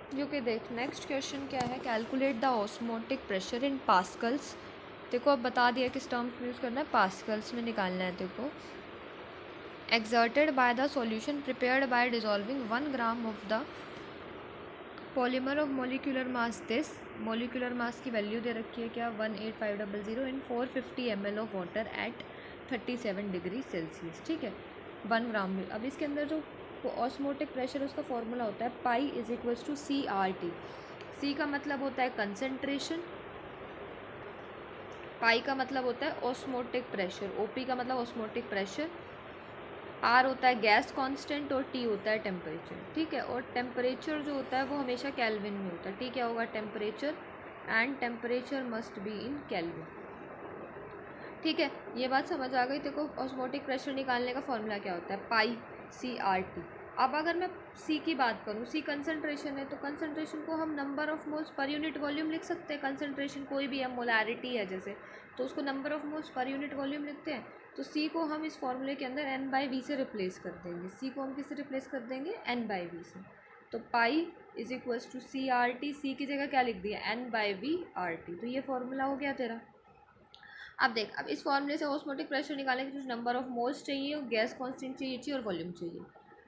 क्योंकि देख next question क्या है, calculate the osmotic pressure in pascals. देखो अब बता दिया किस टर्म्स में यूज़ करना है, पास्कल्स में निकालना है देखो। Exerted by the solution prepared by dissolving 1 gram of the polymer of molecular mass this, molecular mass की वैल्यू दे रखी है क्या 18500 इन 450 ml of water at 37 degree Celsius, ठीक है 1 ग्राम में। अब इसके अंदर जो ऑस्मोटिक प्रेशर उसका फॉर्मूला होता है pi is equals to CRT। C का मतलब होता है कंसनट्रेशन, पाई का मतलब होता है ऑस्मोटिक प्रेशर, ओपी का मतलब ऑस्मोटिक प्रेशर, आर होता है गैस कांस्टेंट और टी होता है टेम्परेचर, ठीक है। और टेम्परेचर जो होता है वो हमेशा केल्विन में होता है, ठीक है, होगा temperature and temperature must be in kelvin, ठीक है। ये बात समझ आ गई। देखो ऑस्मोटिक प्रेशर निकालने का फॉर्मूला क्या होता है, पाई CRT। अब अगर मैं सी की बात करूँ, सी कंसनट्रेशन है, तो कंसनट्रेशन को हम number of moles per unit volume लिख सकते हैं। कंसनट्रेशन कोई भी है, मोलैरिटी है जैसे, तो उसको number of moles per unit volume लिखते हैं। तो सी को हम इस फॉर्मूले के अंदर N/V से रिप्लेस कर देंगे। सी को हम किससे रिप्लेस कर देंगे, N/V से। तो pi is equals to CRT, C की जगह क्या लिख दिया N/V/RT। तो ये फॉर्मूला हो गया तेरा। अब देख, अब इस फॉर्मूले से ऑस्मोटिक प्रेशर निकालने के कुछ नंबर ऑफ मोल्स चाहिए, गैस कांस्टेंट चाहिए और वॉल्यूम चाहिए।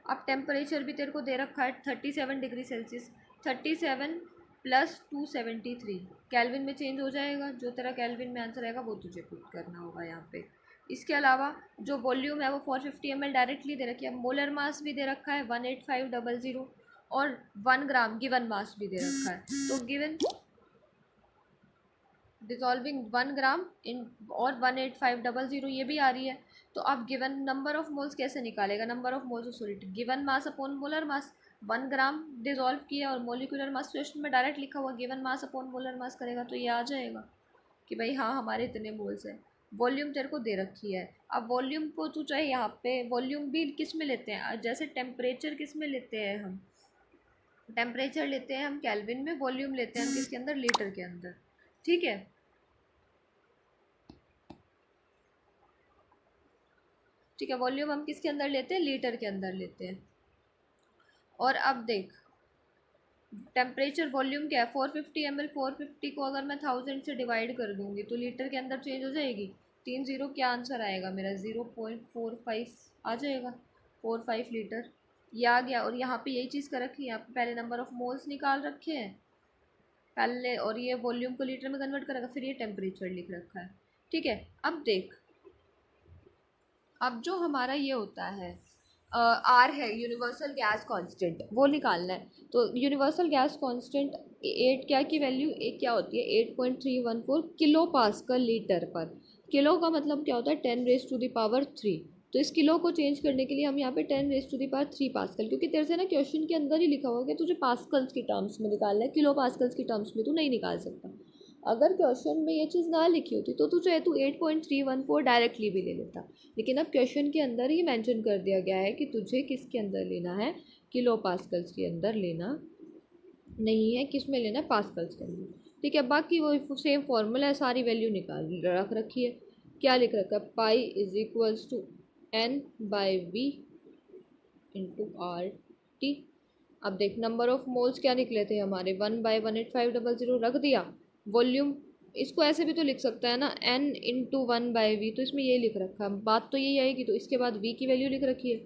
अब टेम्परेचर भी तेरे को दे रखा है 37 डिग्री सेल्सियस, 37 प्लस 273 केल्विन में चेंज हो जाएगा। जो तेरा केल्विन में आंसर आएगा वो तुझे पुट करना होगा यहाँ पे। इसके अलावा जो वॉल्यूम है वो 450 ml डायरेक्टली दे रखी है। मोलर मास भी दे रखा है 18500 और 1 ग्राम गिवन मास भी दे रखा है। तो गिवन डिजॉल्विंग 1 ग्राम इन और 18500 ये भी आ रही है। तो अब गिवन नंबर ऑफ मोल्स कैसे निकालेगा, number of moles sorry given mass upon molar mass. 1 gram dissolve किया और मोलिकुलर मास क्वेश्चन में डायरेक्ट लिखा हुआ given mass upon molar mass करेगा तो ये आ जाएगा कि भाई हाँ हमारे इतने मोल्स हैं। वॉल्यूम तेरे को दे रखी है। अब वॉल्यूम को तू चाहे यहाँ पे वॉल्यूम भी किस में लेते हैं, जैसे टेम्परेचर किस में लेते हैं हम, टेम्परेचर लेते हैं हम केल्विन में, वॉल्यूम लेते हैं हम किसके अंदर, लीटर के अंदर, ठीक है। ठीक है, वॉल्यूम हम किसके अंदर लेते हैं, लीटर के अंदर लेते हैं। और अब देख टेम्परेचर वॉल्यूम क्या है 450 ml, 450 को अगर मैं 1000 से डिवाइड कर दूंगी तो लीटर के अंदर चेंज हो जाएगी। 3 जीरो क्या आंसर आएगा मेरा 0.45 आ जाएगा, 45 लीटर ये आ गया। और यहाँ पे यही चीज़ कर रखी है, यहाँ पे पहले नंबर ऑफ मोल्स निकाल रखे हैं पहले, और ये वॉल्यूम को लीटर में कन्वर्ट करेगा, फिर ये टेम्परेचर लिख रखा है, ठीक है। अब देख, अब जो हमारा ये होता है आर है यूनिवर्सल गैस कांस्टेंट, वो निकालना है। तो यूनिवर्सल गैस कांस्टेंट 8 क्या की वैल्यू एक क्या होती है 8.314 किलो पास्कल लीटर पर। किलो का मतलब क्या होता है 10⁻3। तो इस किलो को चेंज करने के लिए हम यहाँ पे 10⁻3 पास्कल, क्योंकि तेरे से ना क्वेश्चन के अंदर ही लिखा हुआ है कि तुझे पास्कल्स की टर्म्स में निकालना है, किलो पास्कल्स की टर्म्स में तू नहीं निकाल सकता। अगर क्वेश्चन में ये चीज़ ना लिखी होती तो तुझे तू 8.314 डायरेक्टली भी ले लेता, लेकिन अब क्वेश्चन के अंदर ही मेंशन कर दिया गया है कि तुझे किसके अंदर लेना है, किलो पास्कल्स के अंदर लेना नहीं है, किस में लेना है, पास्कल्स के अंदर, ठीक है। बाकी वो सेम फॉर्मूला है, सारी वैल्यू निकाल रख रखी है। क्या लिख रखा है, pi is equals to N/V into RT। अब देख नंबर ऑफ मोल्स क्या निकले थे हमारे 1/18500 रख दिया। वॉल्यूम इसको ऐसे भी तो लिख सकता है ना N/1/V, तो इसमें ये लिख रखा है, बात तो यही आएगी। तो इसके बाद V की वैल्यू लिख रखी है,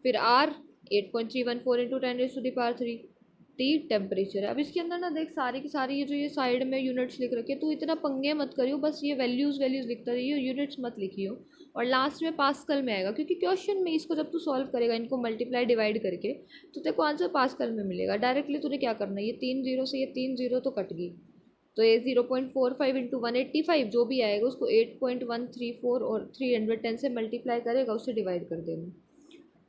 फिर R 8.314 इंटू 10⁻3, T टेम्परेचर है। अब इसके अंदर ना देख सारी की सारी ये जो ये साइड में यूनिट्स लिख रखे हैं, तो इतना पंगे मत करियो, बस ये वैल्यूज़ लिखता रहियो, यूनिट्स मत लिखियो। और लास्ट में पास्कल में आएगा, क्योंकि क्वेश्चन में इसको जब तू सॉल्व करेगा इनको मल्टीप्लाई डिवाइड करके तो तेरे को आंसर पास्कल में मिलेगा। डायरेक्टली तूने क्या करना है, ये 3 जीरो से ये 3 जीरो तो कट गई, तो ये 0.45 इंटू 185 जो भी आएगा उसको 8.134 और 310 से मल्टीप्लाई करेगा, उससे डिवाइड कर देना,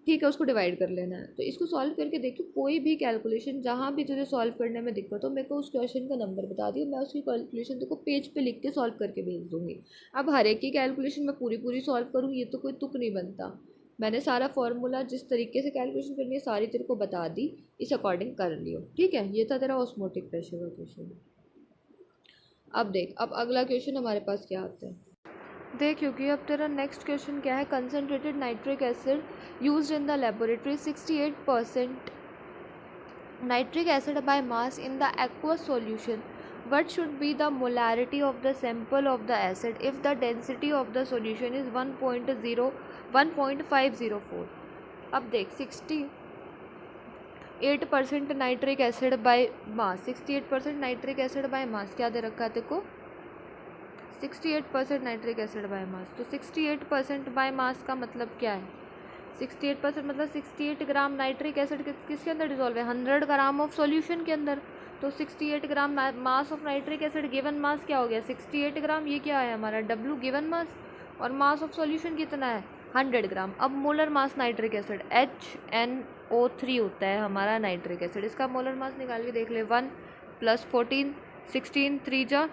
ठीक है, उसको डिवाइड कर लेना है। तो इसको सॉल्व करके देखियो, कोई भी कैलकुलेशन जहाँ भी तुझे सॉल्व करने में दिक्कत हो मेरे को उस क्वेश्चन का नंबर बता दियो, मैं उसकी कैलकुलेशन तेरे को पेज पे लिख के सॉल्व करके भेज दूँगी। अब हर एक की कैलकुलेशन मैं पूरी पूरी सॉल्व करूँ ये तो कोई तुक नहीं बनता। मैंने सारा फॉर्मूला जिस तरीके से कैलकुलेशन करनी है सारी तेरे को बता दी, इस अकॉर्डिंग कर लियो, ठीक है। ये था तेरा ऑस्मोटिक प्रेशर का क्वेश्चन। अब देख, अब अगला क्वेश्चन हमारे पास क्या आता है देख, क्योंकि अब तेरा नेक्स्ट क्वेश्चन क्या है, concentrated nitric acid used in the laboratory 68% nitric acid by mass in the aqueous solution, what should be the molarity of the sample of the acid if the density of the solution is 1.504? अब देख 68% nitric acid by mass, 68% nitric acid by mass क्या दे रखा है तेको? 68% nitric acid by mass. तो 68% by mass का मतलब क्या है? 68% मतलब 68 ग्राम नाइट्रिक एसिड किसके अंदर डिजोल्व है? 100 ग्राम ऑफ सॉल्यूशन के अंदर। तो 68 gram mass of nitric acid given mass क्या हो गया? 68 ग्राम। ये क्या है हमारा? W given mass. और मास ऑफ सॉल्यूशन कितना है? 100 ग्राम। अब molar mass nitric acid HNO3 होता है हमारा नाइट्रिक एसिड। इसका मोलर मास निकाल के देख ले। 1 + 14 16 3 जा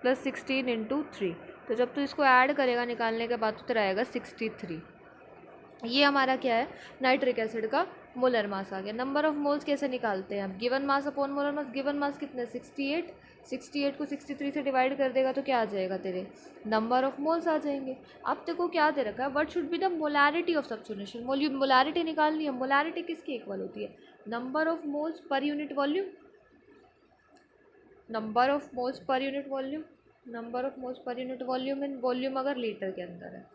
+16 × 3। तो जब तू इसको ऐड करेगा निकालने के बाद तो तेरा आएगा 63। ये हमारा क्या है? नाइट्रिक एसिड का मोलर मास आ गया। नंबर ऑफ मोल्स कैसे निकालते हैं? अब given mass upon molar mass. Given mass कितने? 68। 68 को 63 से डिवाइड कर देगा तो क्या आ जाएगा तेरे? नंबर ऑफ मोल्स आ जाएंगे। अब तेरे को क्या दे रखा है? What should be the molarity of सब सॉल्यूशन। मोलैरिटी निकालनी है। मोलैरिटी किसकी इक्वल होती है? Number of moles per unit volume. Number of moles per unit volume. Number of moles per unit volume in volume अगर लीटर के अंदर है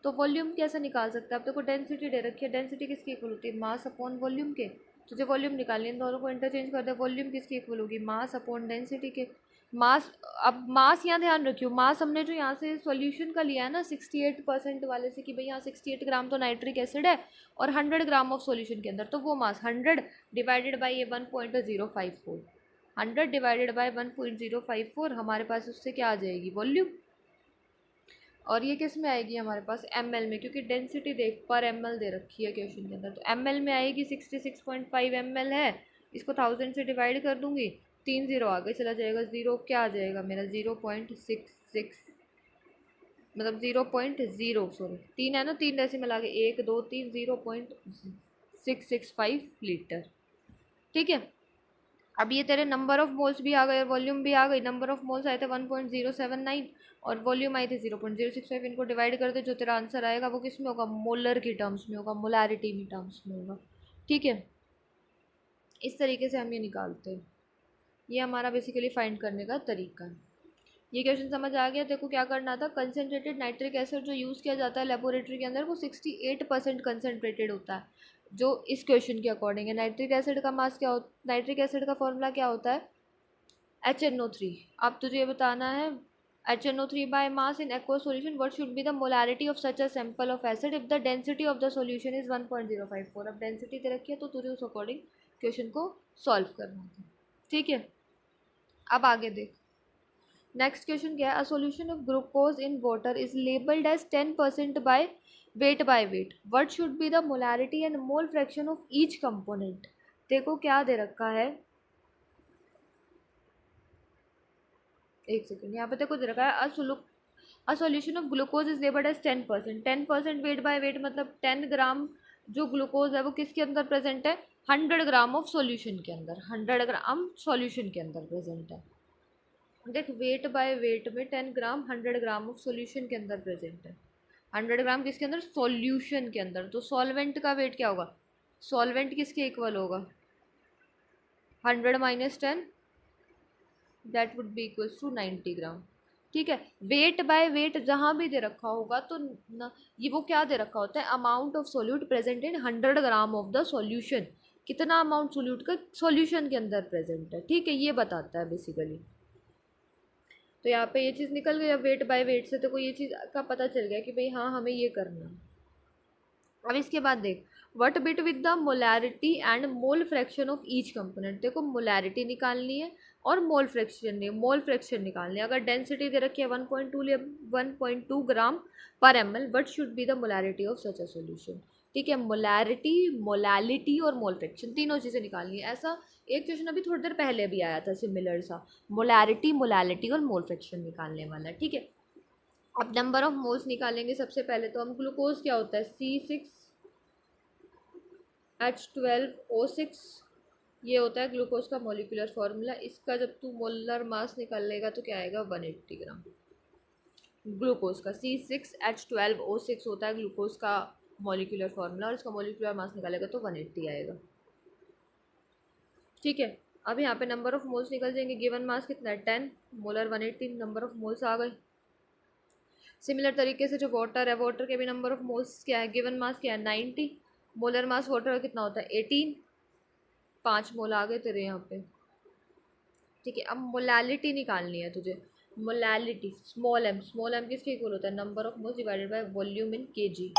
तो वॉल्यूम कैसे निकाल सकते हैं? अब देखो डेंसिटी दे रखी है। डेंसिटी किसकी इक्वल होती है? मास अपॉन वॉल्यूम के। तुझे वॉल्यूम निकालनी है, इन दोनों को इंटरचेंज कर दे। वॉल्यूम किसकी इक्वल होगी? मास अपॉन डेंसिटी के। मास, अब मास यहाँ ध्यान रखियो, मास हमने जो यहाँ से सॉल्यूशन का लिया है ना 68% वाले से कि भाई यहाँ 68 ग्राम तो नाइट्रिक एसिड है और 100 ग्राम ऑफ सॉल्यूशन के अंदर, तो वो मास 100 डिवाइडेड बाई ये 1.054। 100 डिवाइडेड बाई 1.054 हमारे पास उससे क्या आ जाएगी? वॉल्यूम। और ये किस में आएगी हमारे पास? ml में, क्योंकि डेंसिटी देख पर ml दे रखी है क्वेश्चन के अंदर। तो ml में आएगी। 66.5 ml है। इसको 1000 से डिवाइड कर दूंगी, 3 0 आगे चला जाएगा। 0 क्या आ जाएगा मेरा? 0.66, मतलब 0.0, सॉरी 3 है ना, 3 डेसिमल आगे 1 2 3, 0.665 लीटर। ठीक है। अब ये तेरे नंबर ऑफ मोल्स भी आ गए, वॉल्यूम भी आ गई। नंबर ऑफ मोल्स आए थे 1.079 और वॉल्यूम आई थी 0.065। इनको डिवाइड कर दे, जो तेरा आंसर आएगा वो किस में होगा? मोलर की टर्म्स में होगा, मोलारिटी में टर्म्स में होगा। ठीक है, इस तरीके से हम ये निकालते हैं। ये हमारा बेसिकली फाइंड करने का तरीका है। ये क्वेश्चन समझ आ गया? देखो क्या करना था। कंसनट्रेटेड नाइट्रिक एसिड जो यूज़ किया जाता है लेबोरेटरी के अंदर वो 68% कंसनट्रेटेड होता है, जो इस क्वेश्चन के अकॉर्डिंग है। नाइट्रिक एसिड का मास क्या होता? नाइट्रिक एसिड का फॉर्मूला क्या होता है? HNO3। अब तुझे ये बताना है HNO3 by mass in aqueous solution, what should be the molarity of such a sample of acid if the density of the solution is 1.054। अब डेंसिटी दे रखी है तो तुझे उस अकॉर्डिंग क्वेश्चन को सॉल्व करना था। ठीक है, अब आगे देख। नेक्स्ट क्वेश्चन क्या है? A solution of glucose in water is labelled as 10% by weight. What should be the molarity and mole fraction of each component. देखो क्या दे रखा है, एक सेकेंड, यहाँ पे देखो दे रखा है a solution of glucose is labelled as 10%। 10% weight by weight मतलब 10 ग्राम जो ग्लूकोज है वो किसके अंदर प्रेजेंट है? 100 ग्राम ऑफ सॉल्यूशन के अंदर। 100 ग्राम सॉल्यूशन के अंदर प्रेजेंट है। देख, वेट बाय वेट में 10 ग्राम 100 ग्राम ऑफ सॉल्यूशन के अंदर प्रेजेंट है। 100 ग्राम किसके अंदर? सॉल्यूशन के अंदर। तो सॉल्वेंट का वेट क्या होगा? सॉल्वेंट किसके इक्वल होगा? 100 - 10, that would be equals to 90 gram. ठीक है, वेट बाय वेट जहाँ भी दे रखा होगा तो ये वो क्या दे रखा होता है? Amount of solute present in 100 gram of the solution. कितना अमाउंट सोल्यूट का सॉल्यूशन के अंदर प्रेजेंट है। ठीक है, ये बताता है बेसिकली। तो यहाँ पे ये चीज़ निकल गई। अब वेट बाय वेट से तो को ये चीज़ का पता चल गया कि भाई हाँ हमें ये करना। अब इसके बाद देख, what bit with the molarity and mole fraction of each component. देखो मोलैरिटी निकालनी है और मोल फ्रैक्शन निकालनी है। अगर डेंसिटी दे रखी है 1.2 ग्राम पर ml, what should be the molarity of such a solution. ठीक है, मोलैरिटी, मोलालिटी और मोल फ्रैक्शन तीनों चीज़ें निकालनी है। ऐसा एक क्वेश्चन अभी थोड़ी देर पहले भी आया था सिमिलर सा, मोलैरिटी, मोलालिटी और मोल फ्रैक्शन निकालने वाला। ठीक है, अब नंबर ऑफ मोल्स निकालेंगे। सबसे पहले तो हम ग्लूकोज क्या होता है? C6H12O6, ये होता है ग्लूकोज का मॉलिक्यूलर फार्मूला। इसका जब तू मोलर मास निकाल लेगा तो क्या आएगा? 180 ग्राम। ग्लूकोज का C6H12O6 होता है ग्लूकोज का मॉलिक्यूलर फार्मूला और इसका मॉलिक्यूलर मास निकालेगा तो 180 आएगा। ठीक है, अब यहाँ पे नंबर ऑफ मोल्स निकल जाएंगे। गिवन मास कितना है 10, मोलर 180, नंबर ऑफ मोल्स आ गए। सिमिलर तरीके से जो वाटर है, वाटर के भी नंबर ऑफ मोल्स क्या है, गिवन मास क्या है 90, मोलर मास वाटर का कितना होता है 18, 5 मोल आ गए तेरे यहाँ पे। ठीक है, अब मोलैलिटी निकालनी है तुझे। मोलैलिटी स्मॉल एम किसके इक्वल होता है, number of moles divided by volume in KG.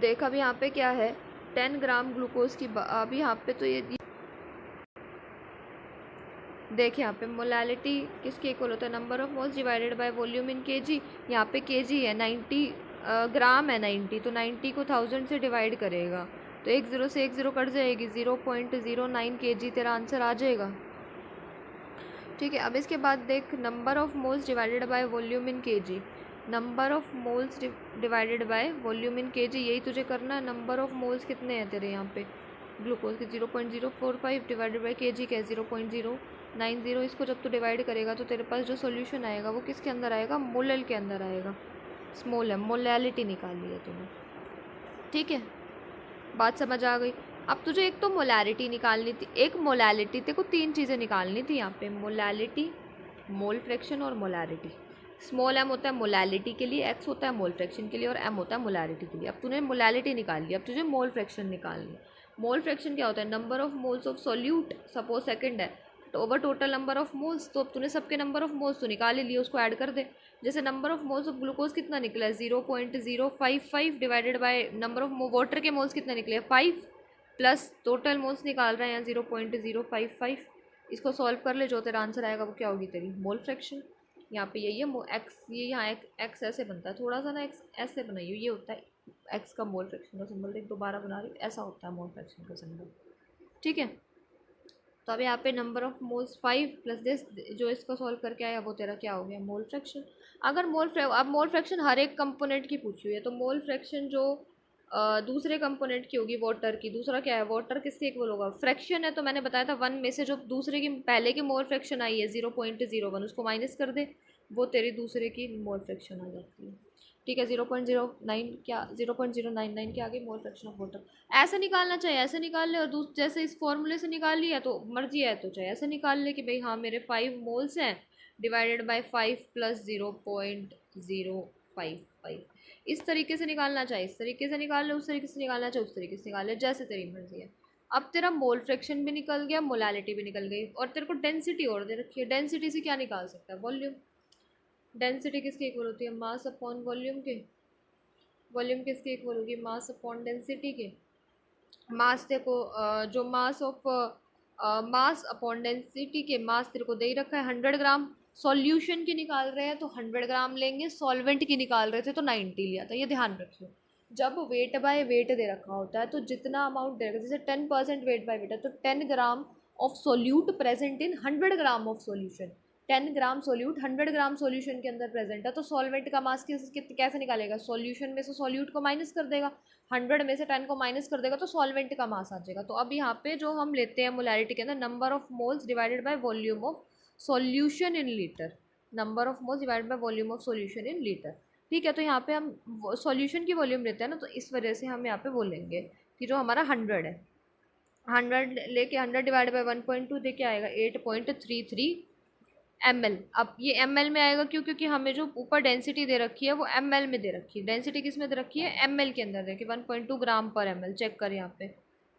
देख अब यहाँ पे क्या है, 10 ग्राम ग्लूकोज की अभी यहाँ पे तो ये देख यहाँ पे मोलैलिटी किसके इक्वल होता है, number of moles divided by volume in KG. यहाँ पे केजी है 90, ग्राम है 90, तो 90 को 1000 से डिवाइड करेगा तो एक ज़ीरो से एक ज़ीरो कट जाएगी, 0.09 केजी तेरा आंसर आ जाएगा। ठीक है, अब इसके बाद देख number of moles divided by volume in KG. Number of moles divided by volume in KG, यही तुझे करना है। नंबर ऑफ मोल्स कितने हैं तेरे यहाँ पे ग्लूकोज के, 0.045 डिवाइडेड बाई के जी क्या है 0.090। इसको जब तू डिवाइड करेगा तो तेरे पास जो सोल्यूशन आएगा वो किसके अंदर आएगा, मोलल के अंदर आएगा। स्मॉल है, मोलैलिटी निकाली है तूने। ठीक है, बात समझ आ गई। अब तुझे एक तो मोलैरिटी निकालनी थी, एक मोलैलिटी, तेरे को 3 चीज़ें निकालनी थी यहाँ पे, मोलैलिटी, मोल फ्रैक्शन और मोलैरिटी। स्मॉल एम होता है मोलैलिटी के लिए, एक्स होता है मोल फ्रैक्शन के लिए और एम होता है मोलैरिटी के लिए। अब तूने मोलैलिटी निकाल ली, अब तुझे मोल फ्रैक्शन निकालनी है। मोल फ्रैक्शन क्या होता है, number of moles of solute, suppose second है तो over total number of moles, तो अब तूने सबके नंबर ऑफ मोल्स तो निकाल ही लिए, उसको ऐड कर दे। जैसे number of moles of glucose कितना निकला है 0.055 divided by number of water के मोल्स कितना निकले 5, प्लस टोटल मोल्स निकाल रहे हैं 0.055। इसको सॉल्व कर ले, जो तेरा आंसर आएगा वो क्या होगी तेरी मोल फ्रैक्शन। यहाँ पे यही है एक्स, ये यहाँ एक्स ऐसे बनता है, थोड़ा सा ना एक्स ऐसे बनाइए, ये होता है एक्स का मोल फ्रैक्शन का सिंबल। देख दोबारा बना रही हूँ, ऐसा होता है मोल फ्रैक्शन का सिंबल। ठीक है, तो अब यहाँ पे number of moles 5 plus this, जो इसको सॉल्व करके आया वो तेरा क्या हो गया मोल फ्रैक्शन। अगर अब मोल फ्रैक्शन हर एक कंपोनेंट की पूछी हुई है तो मोल फ्रैक्शन जो दूसरे कंपोनेंट की होगी वाटर की, दूसरा क्या है वाटर किसके इक्वल होगा, फ्रैक्शन है तो मैंने बताया था 1 में से जो दूसरे की पहले की मोल फ्रैक्शन आई है 0.01, उसको माइनस कर दे, वो तेरी दूसरे की मोल फ्रैक्शन आ जाती है। ठीक है, 0.09 क्या 0.099 के आगे मोल फ्रैक्शन ऑफ वाटर। ऐसे निकालना चाहिए, ऐसे निकाल ले, और जैसे इस फॉर्मूले से निकाल लिया तो मर्जी है तो चाहे ऐसे निकाल ले कि भाई हाँ मेरे 5 मोल्स हैं डिवाइडेड बाय 5 प्लस 0.055। इस तरीके से निकालना चाहिए, इस तरीके से निकाल ले, उस तरीके से निकालना चाहिए, उस तरीके से निकाल ले, जैसे तेरी मर्जी है। अब तेरा मोल फ्रैक्शन भी निकल गया, मोलालिटी भी निकल गई, और तेरे को डेंसिटी और दे रखी है। डेंसिटी से क्या निकाल सकता है, वॉल्यूम। डेंसिटी किसके इक्वल होती है, मास अपॉन वॉल्यूम के। वॉल्यूम किसके इक्वल होगी, मास अपॉन डेंसिटी के। मास देखो जो मास अपॉन डेंसिटी के, मास तेरे को दे ही रखा है 100 ग्राम। सॉल्यूशन की निकाल रहे हैं तो 100 ग्राम लेंगे, सॉल्वेंट की निकाल रहे थे तो 90 लिया था, ये ध्यान रखियो। जब वेट बाय वेट दे रखा होता है तो जितना अमाउंट दे रखा है, जैसे 10% वेट बाय वेट है तो 10 gram of solute present in 100 gram of solution. 10 gram solute 100 gram solution के अंदर प्रेजेंट है, तो सॉल्वेंट का मास कैसे निकालेगा, सोल्यूशन में से सोल्यूट को माइनस कर देगा, 100 में से 10 को माइनस कर देगा तो सॉल्वेंट का मास आ जाएगा। तो अब यहाँ पे जो हम लेते हैं मोलैरिटी के अंदर, number of moles divided by volume of solution in litre, number of moles divided by volume of solution in litre. ठीक है, तो यहाँ पे हम सॉल्यूशन की वॉल्यूम लेते हैं ना, तो इस वजह से हम यहाँ पे वो लेंगे कि जो हमारा 100 है, 100 लेके 100 डिवाइड बाई 1.2 दे के आएगा 8.33 ml। अब ये ml में आएगा क्यों, क्योंकि हमें जो ऊपर डेंसिटी दे रखी है वो ml में दे रखी है। डेंसिटी किस में दे रखी है, ml के अंदर देखिए 1.2 ग्राम पर ml, चेक कर यहाँ पे।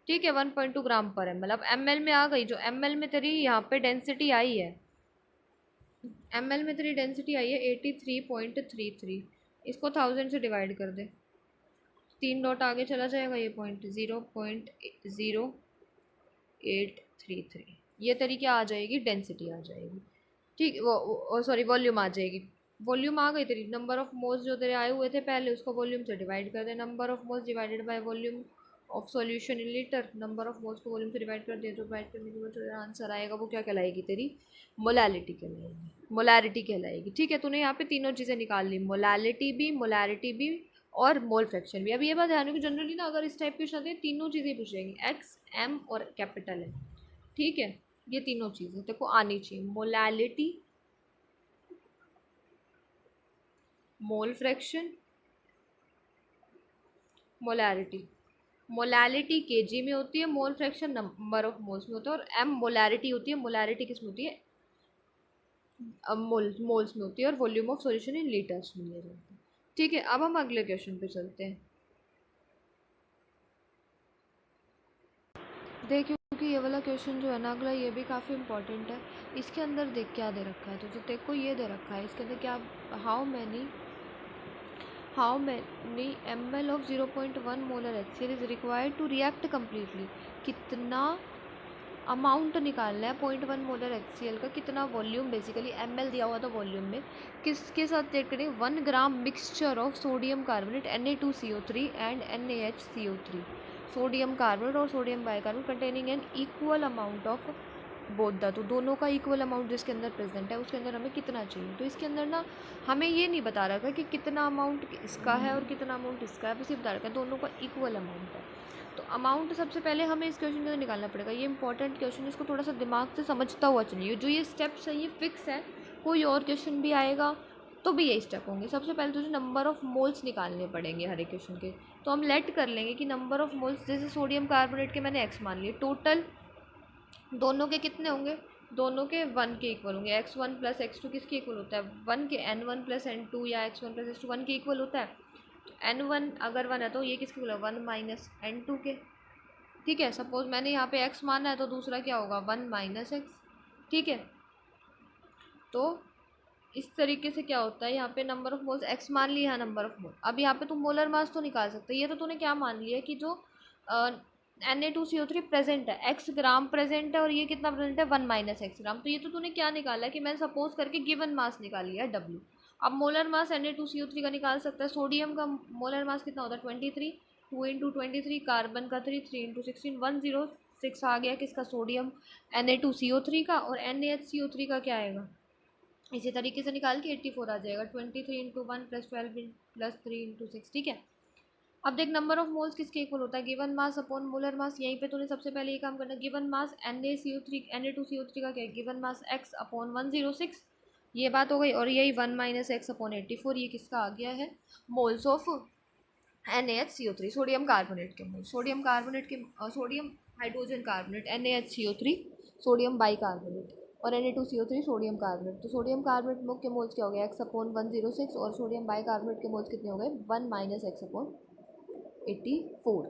ठीक है, 1.2 ग्राम पर ml। अब ml में आ गई, जो ml में तेरी यहाँ पे डेंसिटी आई है, ml में तेरी डेंसिटी आई है 83.33, इसको 1000 से डिवाइड कर दे, 3 डॉट आगे चला जाएगा, ये पॉइंट 0.0833, ये तेरी क्या आ जाएगी, डेंसिटी आ जाएगी। ठीक, वो सॉरी वॉल्यूम आ जाएगी। वॉल्यूम आ गई तेरी, नंबर ऑफ मोल्स जो तेरे आए हुए थे पहले उसको वॉल्यूम से डिवाइड कर दे, number of moles divided by volume of solution in litre, number of moles को वॉल्यूम से डिवाइड कर दिया, तो डिवाइड करने के बाद जो आंसर आएगा वो क्या कहलाएगी तेरी, मोलैलिटी कहलाएगी, मोलैरिटी कहलाएगी। ठीक है, तूने यहाँ पे तीनों चीज़ें निकाल ली, मोलैलिटी भी, मोलैरिटी भी और मोल फ्रैक्शन भी। अब ये बात ध्यान रखो, जनरली ना अगर इस टाइप के क्वेश्चन आते हैं तीनों चीज़ें पूछ जाएंगी, एक्स एम और कैपिटल है। ठीक है, ये तीनों चीज़ें तेरे को आनी चाहिए, molality, mole fraction, molarity. Molality KG में होती है, mole fraction number of moles में होता है, और एम मोलैरिटी होती है। मोलैरिटी किस में होती है? मोल्स में होती है, और volume of solution in litres में लिया जाता है। ठीक है, अब हम अगले क्वेश्चन पे चलते हैं। देखिए, क्योंकि ये वाला क्वेश्चन जो है ना अगला, ये भी काफ़ी इंपॉर्टेंट है। इसके अंदर देख क्या दे रखा है, तो जो तेरे को ये दे रखा है इसके अंदर क्या, how many ml of 0.1 molar HCl is required to react completely. कितना अमाउंट निकालना है 0.1 मोलर HCl का, कितना वॉल्यूम, बेसिकली ml दिया हुआ था वॉल्यूम में, किसके साथ चेक करें? 1 gram mixture of sodium carbonate Na2CO3 and NaHCO3। Sodium carbonate और sodium bicarbonate containing an equal amount of both the, तो दोनों का इक्वल अमाउंट जिसके अंदर प्रेजेंट है उसके अंदर हमें कितना चाहिए। तो इसके अंदर ना हमें ये नहीं बता रखा है कि कितना अमाउंट इसका है और कितना अमाउंट इसका है, बस ये बता रखा है दोनों का इक्वल अमाउंट है। तो अमाउंट सबसे पहले हमें इस क्वेश्चन के अंदर निकालना पड़ेगा। ये इंपॉर्टेंट क्वेश्चन है, इसको थोड़ा सा दिमाग से समझता हुआ चलिए। जो ये स्टेप्स हैं ये फिक्स है, कोई और क्वेश्चन भी आएगा तो भी यही स्टेप होंगे। सबसे पहले तो जो नंबर ऑफ मोल्स निकालने पड़ेंगे हर एक क्वेश्चन के, तो हम लेट कर लेंगे कि नंबर ऑफ मोल्स, जैसे सोडियम कार्बोनेट के मैंने x मान लिए, टोटल दोनों के कितने होंगे? दोनों के 1 के इक्वल होंगे। x1 प्लस x2 किसके इक्वल होता है? 1 के। n1 प्लस n2 या x1 प्लस x2 1 के इक्वल होता है। n1 अगर 1 है तो ये किसके इक्वल है? 1 माइनस n2 के। ठीक है, सपोज मैंने यहाँ पे x माना है तो दूसरा क्या होगा? 1 माइनस x। ठीक है, तो इस तरीके से क्या होता है, यहाँ पे नंबर ऑफ मोल्स x मान लिया है, नंबर ऑफ मोल। अब यहाँ पे तुम मोलर मास तो निकाल सकते हैं। ये तो तूने क्या मान लिया कि जो Na2CO3 प्रेजेंट है, x ग्राम प्रेजेंट है, और ये कितना प्रेजेंट है? 1 माइनस एक्स ग्राम। तो ये तो तूने क्या निकाला है कि मैंने सपोज करके गिवन मास निकाल लिया है W। अब मोलर मास Na2CO3 का निकाल सकता है। सोडियम का मोलर मास कितना होता है? 23। 2 इंटू 23, कार्बन का 3, 3 इंटू 16, 106 आ गया किसका? सोडियम Na2CO3 का। और NaHCO3 का क्या आएगा? इसी तरीके से निकाल के 84 आ जाएगा। 23 इंटू 1 प्लस 12 प्लस 3 इंटू 6। ठीक है, अब देख नंबर ऑफ मोल्स किसके इक्वल होता है? Given mass upon molar mass. यहीं पे तूने सबसे पहले ये काम करना है। गिवन मास Na2CO3 का क्या है? Given mass x upon 106। ये बात हो गई, और यही 1 माइनस एक्स अपॉन 84, ये किसका आ गया है? Moles of NaHCO3, sodium carbonate के मोल। सोडियम कार्बोनेट के sodium hydrogen carbonate NaHCO3, sodium bicarbonate, और Na2CO3 सोडियम कार्बोनेट। तो सोडियम कार्बोनेट के मोल्स क्या हो गए? x अपॉन 106, और सोडियम बाइकार्बोनेट के मोल्स कितने हो गए? 1 माइनस एक्स अपॉन 84।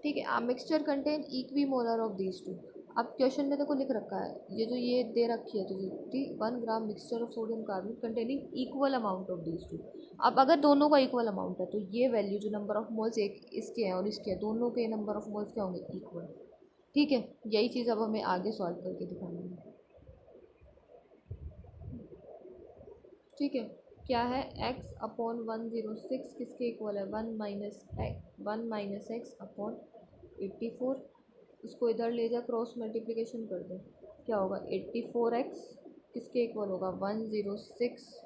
ठीक है, आप mixture contain equi molar of these two. अब क्वेश्चन में देखो लिख रखा है, ये जो ये दे रखी है तो जितनी 1 gram mixture of sodium carbonate containing equal amount of these two. अब अगर दोनों का इक्वल अमाउंट है तो ये वैल्यू जो नंबर ऑफ मोल्स एक इसके हैं और इसके हैं, दोनों के नंबर ऑफ मोल्स क्या होंगे? इक्वल। ठीक है, यही चीज़ अब हमें आगे सॉल्व करके दिखानी है। ठीक है, क्या है? x अपॉन 106 किसके इक्वल है? 1 माइनस एक्स अपॉन 84। इसको इधर ले जा, क्रॉस मल्टीप्लिकेशन कर दे, क्या होगा? 84x किसके इक्वल होगा? 106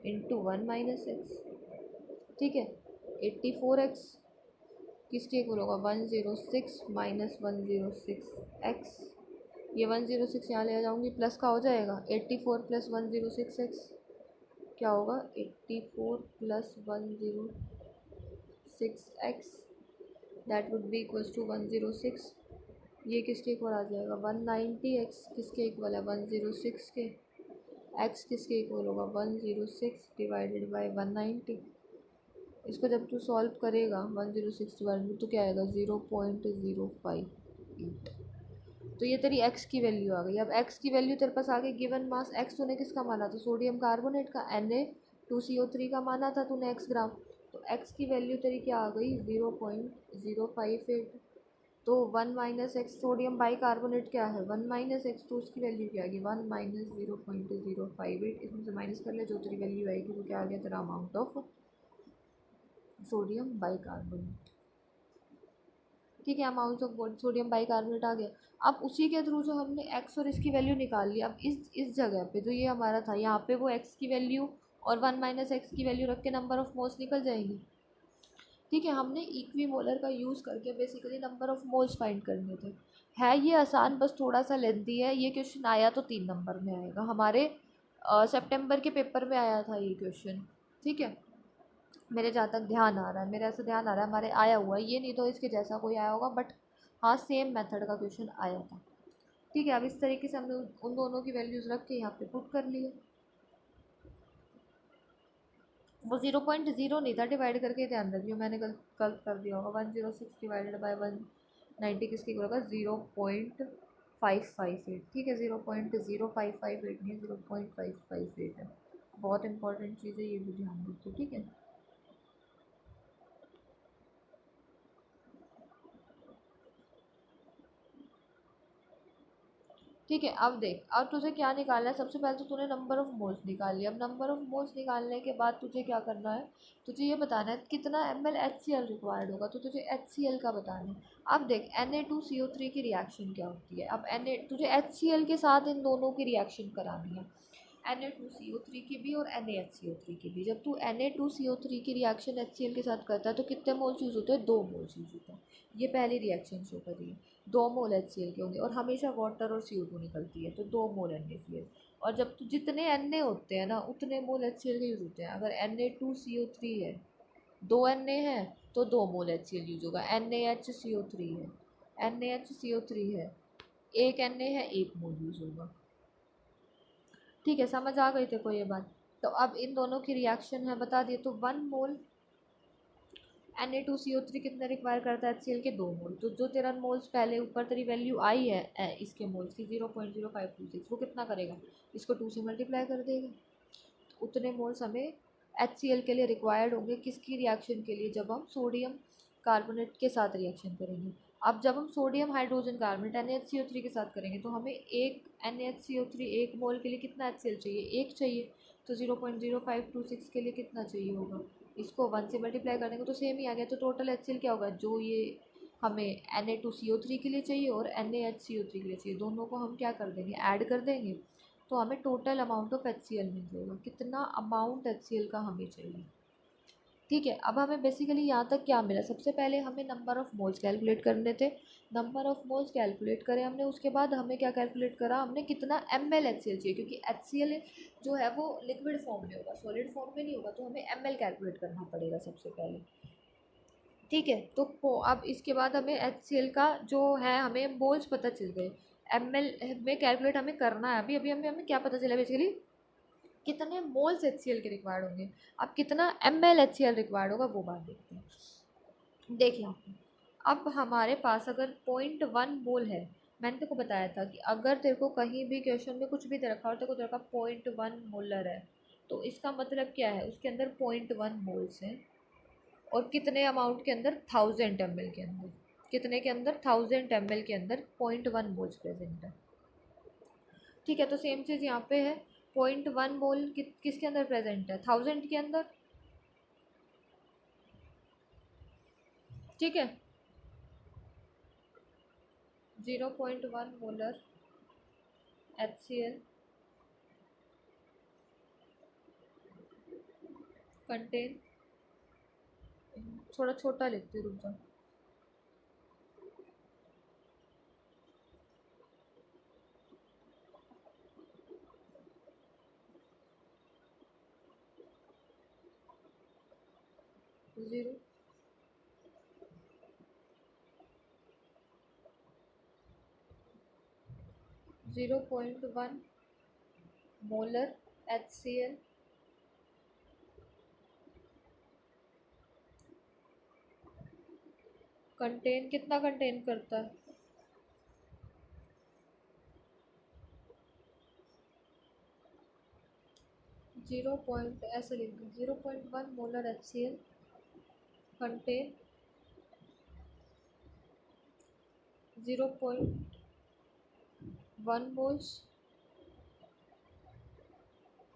इंटू 1 माइनस एक्स। ठीक है, 84x किसके इक्वल होगा? 106 माइनस 106x। ये 106 यहाँ ले जाऊँगी, प्लस का हो जाएगा 84 प्लस 106x, क्या होगा? 84 plus 106x, that would be equals to 106। ये किसके इक्वल आ जाएगा? 190x किसके इक्वल है? 106 के। x किसके इक्वल होगा? 106 डिवाइडेड बाय 190। इसको जब तू सॉल्व करेगा 106 डिवाइडेड, तो क्या आएगा? 0.058। तो ये तेरी x की वैल्यू आ गई। अब x की वैल्यू तेरे पास आ गई। गिवन मास x तूने किसका माना था? सोडियम कार्बोनेट का। Na2CO3 का माना था तूने x ग्राम। तो x की वैल्यू तेरी क्या आ गई? 0.058। तो 1 माइनस एक्स, सोडियम बाइकार्बोनेट क्या है? 1 माइनस एक्स, तो उसकी वैल्यू क्या आएगी? 1 माइनस 0.058। इसमें से माइनस कर ले, जो तेरी वैल्यू आएगी वो क्या आ गया तेरा? Amount of sodium bicarbonate. ठीक है, अमाउंट ऑफ सोडियम बाइकार्बोनेट आ गया। अब उसी के थ्रू जो हमने x और इसकी वैल्यू निकाल ली, अब इस जगह पे जो ये हमारा था, यहाँ पे वो x की वैल्यू और 1 माइनस एक्स की वैल्यू रख के नंबर ऑफ मोल्स निकल जाएंगी। ठीक है, हमने इक्वी मोलर का यूज़ करके basically number of moles find करने थे। है ये आसान, बस थोड़ा सा लेंथी है। ये क्वेश्चन आया तो 3 नंबर में आएगा, हमारे सितंबर के पेपर में आया था ये क्वेश्चन। ठीक है, मेरे जहाँ तक ध्यान आ रहा है, मेरे ऐसा ध्यान आ रहा है हमारे आया हुआ है, ये नहीं तो इसके जैसा कोई आया होगा, बट हाँ सेम मेथड का क्वेश्चन आया था। ठीक है, अब इस तरीके से हमने उन दोनों की वैल्यूज़ रख के यहाँ पे पुट कर लिए। वो 0.0 नहीं था, डिवाइड करके ध्यान रखियो, मैंने गलत कर दिया होगा। 106 डिवाइडेड बाई 190 किसकी होगा? 0.558। ठीक है, 0.0558 नहीं, 0.558 है। बहुत इंपॉर्टेंट चीज़ है, ये भी ध्यान रखिए। ठीक है, ठीक है। अब देख, अब तुझे क्या निकालना है? सबसे पहले तो तूने नंबर ऑफ मोल्स निकाल लिया। अब नंबर ऑफ मोल्स निकालने के बाद तुझे क्या करना है? तुझे ये बताना है कितना ml HCl रिक्वायर्ड होगा, तो तुझे HCl का बताना है। अब देख, Na2CO3 की रिएक्शन क्या होती है? अब तुझे HCl के साथ इन दोनों की रिएक्शन करानी है, Na2CO3 की भी और NaHCO3 की भी। जब तू Na2CO3 की रिएक्शन HCl के साथ करता है तो कितने मोल्स यूज़ होते हैं? 2 मोल्स यूज़ होते हैं। ये पहली रिएक्शन शो करी है। 2 मोल HCl के होंगे, और हमेशा वाटर और CO2 निकलती है, तो 2 मोल NaCl। और जब तो जितने Na होते हैं ना, उतने मोल HCl के यूज़ होते हैं। अगर Na2CO3 है, 2 Na है, तो 2 मोल HCl यूज़ होगा। NaHCO3 है, NaHCO3 है, 1 Na है, 1 मोल यूज़ होगा। ठीक है, समझ आ गई तेरे को ये बात? तो अब इन दोनों की रिएक्शन है बता दिए, तो 1 मोल Na2CO3 कितने रिक्वायर करता है HCl के? 2 मोल। तो जो तेरा मोल्स पहले ऊपर तेरी वैल्यू आई है इसके मोल्स की 0.0526, वो कितना करेगा? इसको 2 से मल्टीप्लाई कर देगा। तो उतने मोल्स हमें HCl के लिए रिक्वायर्ड होंगे, किसकी रिएक्शन के लिए? जब हम सोडियम कार्बोनेट के साथ रिएक्शन करेंगे। अब जब हम सोडियम हाइड्रोजन कार्बोनेट NaHCO3 के साथ करेंगे, तो हमें एक NaHCO3 1 मोल के लिए कितना HCl चाहिए? 1 चाहिए। तो 0.0526 के लिए कितना चाहिए होगा? इसको 1 से मल्टीप्लाई कर देंगे तो सेम ही आ गया। तो टोटल HCl क्या होगा? जो ये हमें Na2CO3 के लिए चाहिए और NaHCO3 के लिए चाहिए, दोनों को हम क्या कर देंगे? ऐड कर देंगे। तो हमें टोटल अमाउंट ऑफ HCl मिल जाएगा। कितना अमाउंट HCl का हमें चाहिए? ठीक है, अब हमें बेसिकली यहाँ तक क्या मिला? सबसे पहले हमें नंबर ऑफ़ मोल्स कैलकुलेट करने थे। नंबर ऑफ़ मोल्स कैलकुलेट करे हमने, उसके बाद हमें क्या कैलकुलेट करा हमने? कितना ml HCl चाहिए, क्योंकि HCl जो है वो लिक्विड फॉर्म में होगा, सॉलिड फॉर्म में नहीं होगा, तो हमें ml कैलकुलेट करना पड़ेगा सबसे पहले। ठीक है, तो अब इसके बाद हमें HCl का जो है, हमें मोल्स पता चल गए। ml में कैलकुलेट हमें करना है। अभी अभी हमें क्या पता चला बेसिकली? कितने मोल्स HCl के रिक्वायर्ड होंगे। अब कितना ml HCl रिक्वायर्ड होगा वो बात देखते हैं। देख यहाँ पे, अब हमारे पास अगर 0.1 मोल है, मैंने तेरे को बताया था कि अगर तेरे को कहीं भी क्वेश्चन में कुछ भी दे रखा और तेरे को दे रखा 0.1 मोलर है, तो इसका मतलब क्या है? उसके अंदर 0.1 मोल्स हैं। और कितने अमाउंट के अंदर? 1000 ml के अंदर। कितने के अंदर? 1000 ml के अंदर 0.1 मोल्स प्रेजेंट है। ठीक है, तो सेम चीज़ यहाँ पे है। 0.1 मोल किसके अंदर प्रेजेंट है? 1000 के अंदर। ठीक है, 0.1 मोलर HCl कंटेन, थोड़ा छोटा लिखती, रुक जा। 0 0.1 मोलर HCl कंटेन, कितना कंटेन करता है? 0 पॉइंट ऐसे लिख दो, 0.1 molar HCl contain 0.1 moles,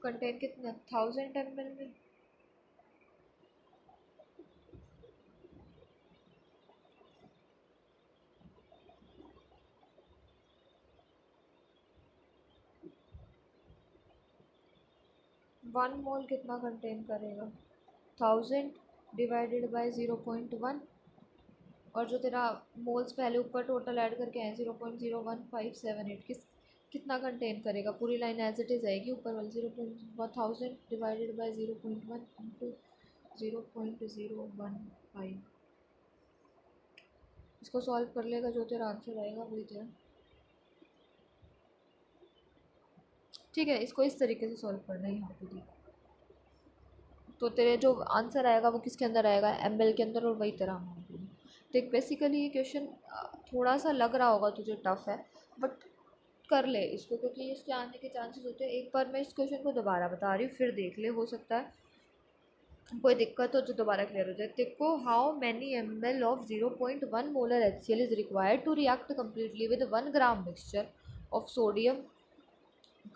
contain कितना? 1000 ml में। 1 मोल कितना कंटेन करेगा? 1000 डिवाइडेड बाय 0.1, और जो तेरा मोल्स पहले ऊपर टोटल ऐड करके आए 0.01578, कितना कंटेन करेगा? पूरी लाइन एज इट इज़ आएगी, ऊपर वाली 0.1000 डिवाइडेड बाय 0.1 इंटू 0.015। इसको सॉल्व कर लेगा, जो तेरा आंसर आएगा वही तेरा। ठीक है, इसको इस तरीके से सॉल्व करना है यहाँ पे देख। तो तेरे जो आंसर आएगा वो किसके अंदर आएगा, एमएल के अंदर, और वही तेरा अमाउंट होगी। देख बेसिकली ये क्वेश्चन थोड़ा सा लग रहा होगा तुझे टफ है, बट कर ले इसको, क्योंकि इसके आने के चांसेस होते हैं। एक बार मैं इस क्वेश्चन को दोबारा बता रही हूँ, फिर देख ले, हो सकता है कोई दिक्कत हो तो दोबारा क्लियर हो जाए। देखो, how many ml of 0.1 molar HCl is required to react completely with 1 gram mixture of sodium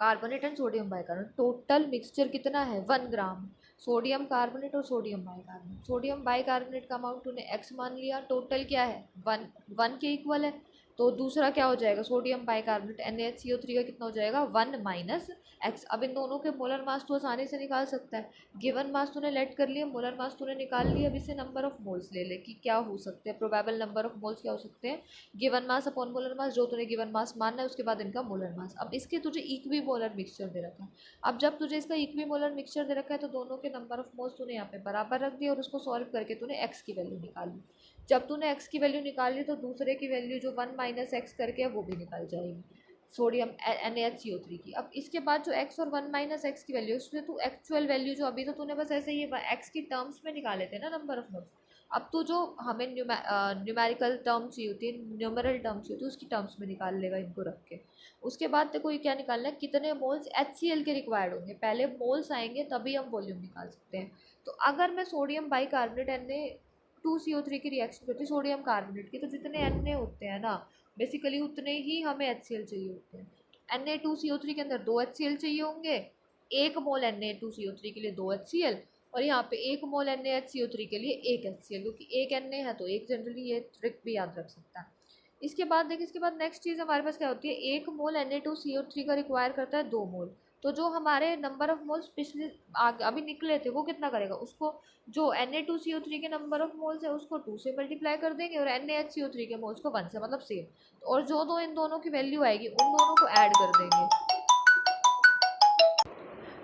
carbonate and sodium bicarbonate. Total mixture कितना है, 1 ग्राम सोडियम कार्बोनेट और सोडियम बाइकार्बोनेट। सोडियम बाइकार्बोनेट का अमाउंट तूने x मान लिया, total क्या है 1 के इक्वल है। तो दूसरा क्या हो जाएगा, सोडियम बाइकार्बोनेट NaHCO3 का कितना हो जाएगा, 1 माइनस x। अब इन दोनों के मोलर मास तो आसानी से निकाल सकता है। गिवन मास तूने लेट कर लिया, मोलर मास तूने निकाल लिया। अब इससे नंबर ऑफ मोल्स ले ले कि क्या हो सकते हैं, प्रोबेबल नंबर ऑफ मोल्स क्या हो सकते हैं, given mass upon molar mass, जो तूने गिवन मास मानना है उसके बाद इनका मोलर मास। अब इसके तुझे इक्वी मोलर मिक्सचर दे रखा है। अब जब तुझे इसका इक्वी मोलर मिक्सचर दे रखा है तो दोनों के नंबर ऑफ मोल्स तूने यहाँ पे बराबर रख दिया और उसको सॉल्व करके तूने एक्स की वैल्यू निकाली। जब तूने एक्स की वैल्यू निकाली तो दूसरे की वैल्यू जो 1 माइनस एक्स करके है वो भी निकल जाएगी, सोडियम NaHCO3 की। अब इसके बाद जो x और 1 माइनस एक्स की वैल्यू, उससे तू एक्चुअल वैल्यू जो अभी तो तूने बस ऐसे ही x की टर्म्स में निकाले थे ना नंबर ऑफ मोल्स, अब तू जो हमें न्यूमेरिकल टर्म चाहिए होती है, न्यूमरल टर्म चाहिए होती है, उसकी टर्म्स में निकाल लेगा इनको रख के। उसके बाद देखो ये क्या निकालना है, कितने मोल्स HCl के रिक्वायर्ड होंगे, पहले मोल्स आएंगे तभी हम वॉल्यूम निकाल सकते हैं। तो अगर मैं सोडियम बाइकार्बोनेट Na2CO3 की रिएक्शन करती हूँ सोडियम कार्बोनेट की, तो जितने Na होते हैं ना बेसिकली उतने ही हमें HCl चाहिए होते हैं। Na2CO3 के अंदर 2 HCl चाहिए होंगे, 1 मोल Na2CO3 के लिए 2 HCl, और यहाँ पे 1 मोल NaHCO3 के लिए 1 HCl, क्योंकि 1 Na है तो एक, जनरली ये ट्रिक भी याद रख सकता है। इसके बाद देख, इसके बाद नेक्स्ट चीज़ हमारे पास क्या होती है, 1 मोल Na2CO3 का रिक्वायर करता है 2 मोल। तो जो हमारे नंबर ऑफ मोल्स पिछले अभी निकले थे वो कितना करेगा, उसको जो Na2CO3 के नंबर ऑफ मोल्स है उसको 2 से मल्टीप्लाई कर देंगे और NaHCO3 के मोल्स को 1 से, मतलब सेम। और जो दो इन दोनों की वैल्यू आएगी उन दोनों को ऐड कर देंगे।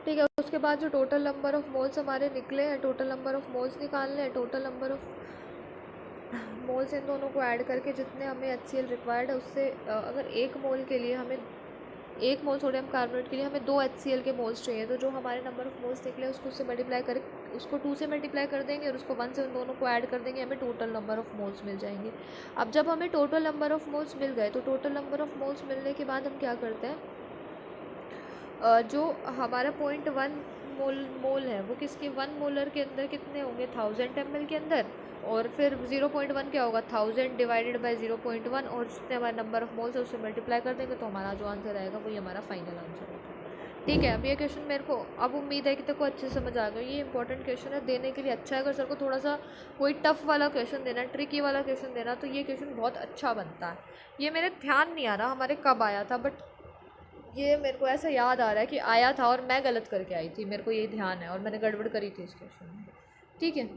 ठीक है, उसके बाद जो टोटल नंबर ऑफ मोल्स हमारे निकले हैं, टोटल नंबर ऑफ मोल्स निकालने हैं, टोटल नंबर ऑफ मोल्स इन दोनों को ऐड करके जितने हमें HCl रिक्वायर्ड है उससे अगर 1 मोल के लिए हमें 1 मोल सोडियम कार्बोनेट के लिए हमें 2 HCl के मोल्स चाहिए, तो जो हमारे नंबर ऑफ मोल्स निकले उसको उससे मल्टीप्लाई कर, उसको 2 से मल्टीप्लाई कर देंगे और उसको 1 से उन दोनों को ऐड कर देंगे, हमें टोटल नंबर ऑफ मोल्स मिल जाएंगे। अब जब हमें टोटल नंबर ऑफ मोल्स मिल गए तो टोटल नंबर ऑफ मोल्स मिलने के बाद हम क्या करते हैं, जो हमारा 0.1 मोल है वो किसके, 1 मोलर के अंदर कितने होंगे, 1000 ml के अंदर, और फिर 0.1 क्या होगा, 1000 डिवाइडेड बाई 0.1, और जितने हमारे नंबर ऑफ मोल्स है उससे मल्टीप्लाई कर देंगे तो हमारा जो आंसर आएगा वही हमारा फाइनल आंसर होगा। ठीक है, अब ये क्वेश्चन मेरे को अब उम्मीद है कि तेरे को अच्छे से समझ आ गया। ये इंपॉर्टेंट क्वेश्चन है, देने के लिए अच्छा है। अगर सर को थोड़ा सा कोई टफ वाला क्वेश्चन देना, ट्रिकी वाला क्वेश्चन देना, तो ये क्वेश्चन बहुत अच्छा बनता है। ये मेरे ध्यान नहीं आ रहा हमारे कब आया था, बट ये मेरे को ऐसा याद आ रहा है कि आया था और मैं गलत करके आई थी, मेरे को ये ध्यान है, और मैंने गड़बड़ करी थी इस क्वेश्चन में। ठीक है।